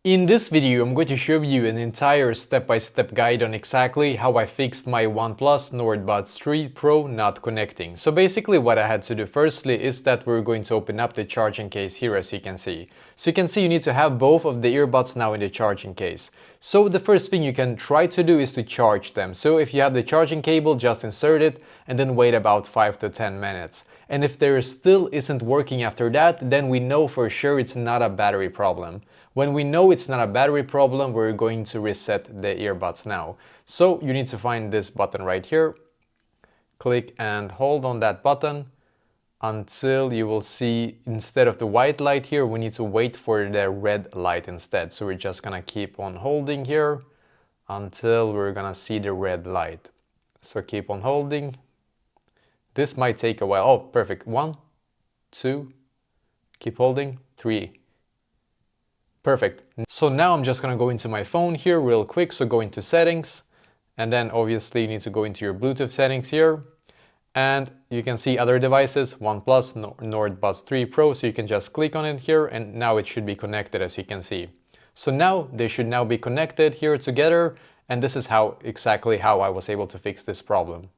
In this video, I'm going to show you an entire step-by-step guide on exactly how I fixed my OnePlus Nord Buds 3 Pro not connecting. So basically what I had to do firstly is that we're going to open up the charging case here, as you can see. So you can see you need to have both of the earbuds now in the charging case. So the first thing you can try to do is to charge them. So if you have the charging cable, just insert it and then wait about 5 to 10 minutes. And if there still isn't working after that, then we know for sure it's not a battery problem. When we know it's not a battery problem, we're going to reset the earbuds now. So you need to find this button right here. Click and hold on that button until you will see, instead of the white light here, we need to wait for the red light instead. So we're just gonna keep on holding here until we're gonna see the red light. So keep on holding. This might take a while. Oh, perfect. 1, 2, keep holding, 3. Perfect. So now I'm just gonna go into my phone here real quick. So go into settings, and then obviously you need to go into your Bluetooth settings here. And you can see other devices, OnePlus Nord Buds 3 Pro. So you can just click on it here and now it should be connected, as you can see. So now they should now be connected here together. And this is exactly how I was able to fix this problem.